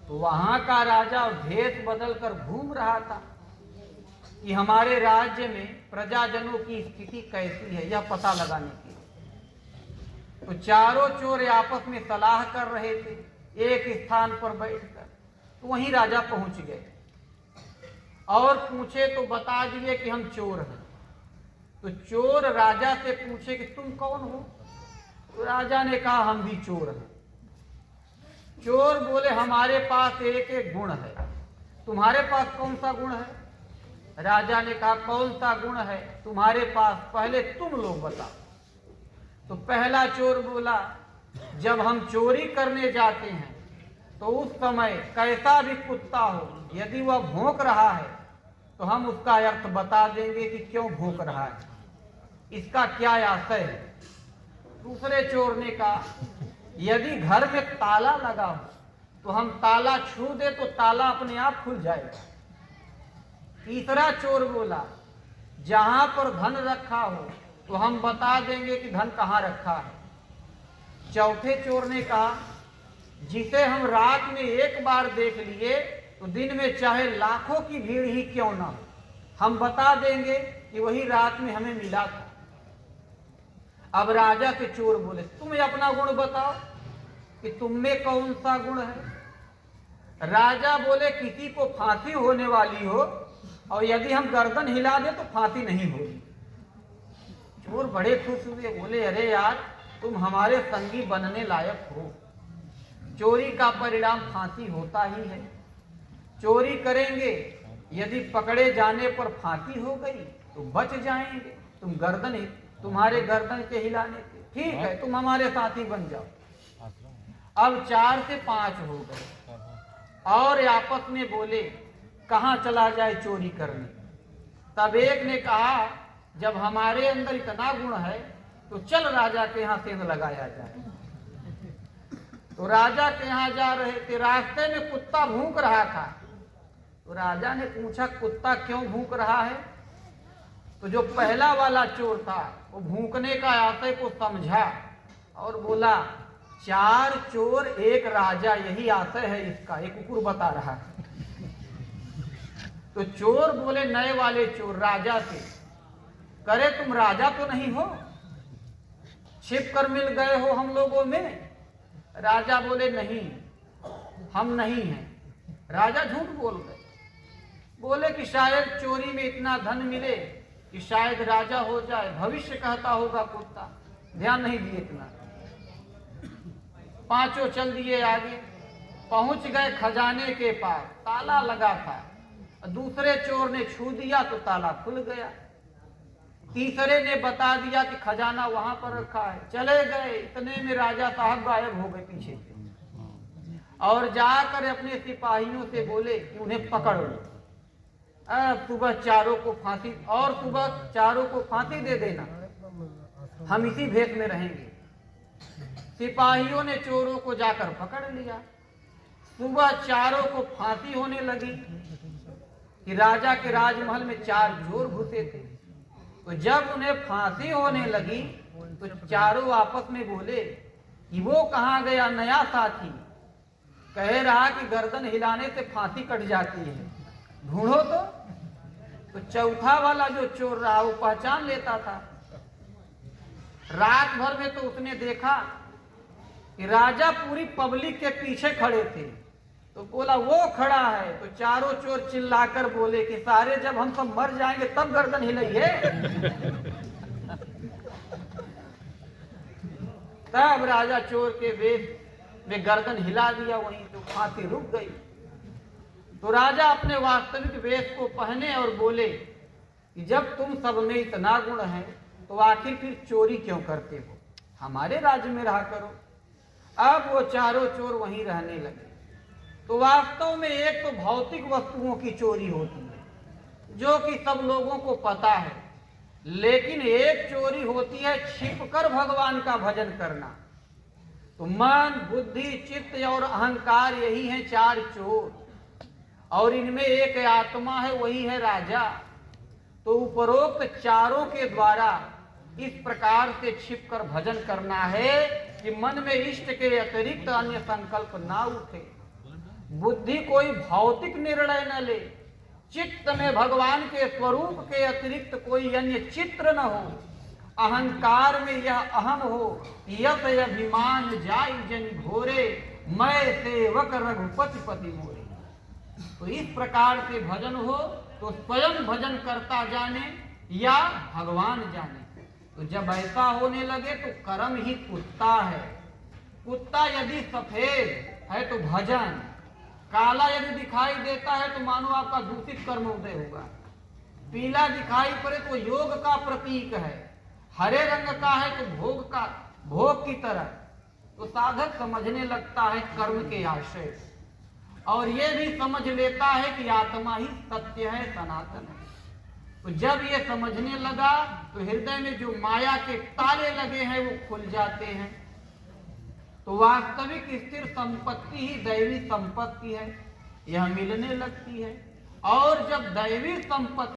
तो वहां का राजा भेष बदल कर घूम रहा था कि हमारे राज्य में प्रजाजनों की स्थिति कैसी है यह पता लगाने के लिए। तो चारों चोर आपस में सलाह कर रहे थे एक स्थान पर बैठकर। तो वहीं राजा पहुंच गए और पूछे तो बता दिए कि हम चोर हैं। तो चोर राजा से पूछे कि तुम कौन हो? तो राजा ने कहा हम भी चोर हैं। चोर बोले हमारे पास एक एक गुण है, तुम्हारे पास कौन सा गुण है? राजा ने कहा कौन सा गुण है तुम्हारे पास, पहले तुम लोग बताओ। तो पहला चोर बोला जब हम चोरी करने जाते हैं तो उस समय कैसा भी कुत्ता हो यदि वह भौंक रहा है तो हम उसका अर्थ बता देंगे कि क्यों भौंक रहा है, इसका क्या आशय है। दूसरे चोर ने कहा यदि घर में ताला लगा हो तो हम ताला छू दे तो ताला अपने आप खुल जाएगा। तीसरा चोर बोला जहां पर धन रखा हो तो हम बता देंगे कि धन कहाँ रखा है। चौथे चोर ने कहा जिसे हम रात में एक बार देख लिए तो दिन में चाहे लाखों की भीड़ ही क्यों ना हो, हम बता देंगे कि वही रात में हमें मिला था। अब राजा के चोर बोले तुम अपना गुण बताओ कि तुम में कौन सा गुण है। राजा बोले किसी को फांसी होने वाली हो और यदि हम गर्दन हिला दे तो फांसी नहीं होगी। चोर बड़े खुश हुए, बोले अरे यार तुम हमारे संगी बनने लायक हो। चोरी का परिणाम फांसी होता ही है। चोरी करेंगे, यदि पकड़े जाने पर फांसी हो गई तो बच जाएंगे, तुम्हारे गर्दन के हिलाने से। ठीक है तुम हमारे साथी बन जाओ। अब 4 से 5 हो गए और आपस में बोले कहाँ चला जाए चोरी करने। तब एक ने कहा जब हमारे अंदर इतना गुण है तो चल राजा के यहाँ सेंध लगाया जाए। तो राजा के यहाँ जा रहे थे, रास्ते में कुत्ता भूख रहा था। तो राजा ने पूछा कुत्ता क्यों भूख रहा है? तो जो पहला वाला चोर था वो भूखने का आशय को समझा और बोला 4 चोर एक राजा, यही आशय है इसका, एक कुकुर बता रहा है। तो चोर बोले नए वाले चोर राजा से करे तुम राजा तो नहीं हो, छिप कर मिल गए हो हम लोगों में? राजा बोले नहीं हम नहीं हैं। राजा झूठ बोल गए, बोले कि शायद चोरी में इतना धन मिले कि शायद राजा हो जाए, भविष्य कहता होगा कुत्ता, ध्यान नहीं दिए इतना। 5 चल दिए आगे, पहुंच गए खजाने के पास, ताला लगा था। दूसरे चोर ने छू दिया तो ताला खुल गया। तीसरे ने बता दिया कि खजाना वहां पर रखा है। चले गए, इतने में राजा साहब गायब हो गए पीछे से और जाकर अपने सिपाहियों से बोले कि उन्हें पकड़ लो, अब सुबह चारों को फांसी, और सुबह चारों को फांसी दे देना, हम इसी भेष में रहेंगे। सिपाहियों ने चोरों को जाकर पकड़ लिया। सुबह चारों को फांसी होने लगी कि राजा के राजमहल में 4 चोर घुसे थे। तो जब उन्हें फांसी होने लगी तो चारों आपस में बोले कि वो कहाँ गया नया साथी, कह रहा कि गर्दन हिलाने से फांसी कट जाती है, ढूंढो तो चौथा वाला जो चोर रहा वो पहचान लेता था। रात भर में तो उसने देखा कि राजा पूरी पब्लिक के पीछे खड़े थे, तो बोला वो खड़ा है। तो चारों चोर चिल्लाकर बोले कि सारे जब हम सब मर जाएंगे तब गर्दन हिलाइए। तब राजा चोर के वेश में गर्दन हिला दिया, वहीं तो फांसी रुक गई। तो राजा अपने वास्तविक वेश को पहने और बोले कि जब तुम सब में इतना गुण है तो आखिर फिर चोरी क्यों करते हो, हमारे राज्य में रहा करो। अब वो चारों चोर वहीं रहने लगे। तो वास्तव में एक तो भौतिक वस्तुओं की चोरी होती है जो कि सब लोगों को पता है, लेकिन एक चोरी होती है छिपकर भगवान का भजन करना। तो मन, बुद्धि, चित्त और अहंकार यही हैं 4 चोर, और इनमें एक आत्मा है, वही है राजा। तो उपरोक्त चारों के द्वारा इस प्रकार से छिपकर भजन करना है कि मन में इष्ट के अतिरिक्त अन्य संकल्प ना उठे। बुद्धि कोई भौतिक निर्णय न ले, चित्त में भगवान के स्वरूप के अतिरिक्त कोई अन्य चित्र न हो, अहंकार में यह अहम हो, यत अभिमान जाय जन घोरे, मैं सेवक रघुपति पति मोरे। तो इस प्रकार से भजन हो तो स्वयं भजन करता जाने या भगवान जाने। तो जब ऐसा होने लगे तो कर्म ही कुत्ता है। कुत्ता यदि सफेद है तो भजन, काला यदि दिखाई देता है तो मानो आपका दूषित कर्म उदय होगा, पीला दिखाई पड़े तो योग का प्रतीक है, हरे रंग का है तो भोग की तरह। तो साधक समझने लगता है कर्म के आशय, और ये भी समझ लेता है कि आत्मा ही सत्य है, सनातन है। तो जब ये समझने लगा तो हृदय में जो माया के ताले लगे हैं वो खुल जाते हैं। तो वास्तविक स्थिर संपत्ति ही दैवी संपत्ति है, यह मिलने लगती है। और जब दैवी संपत्ति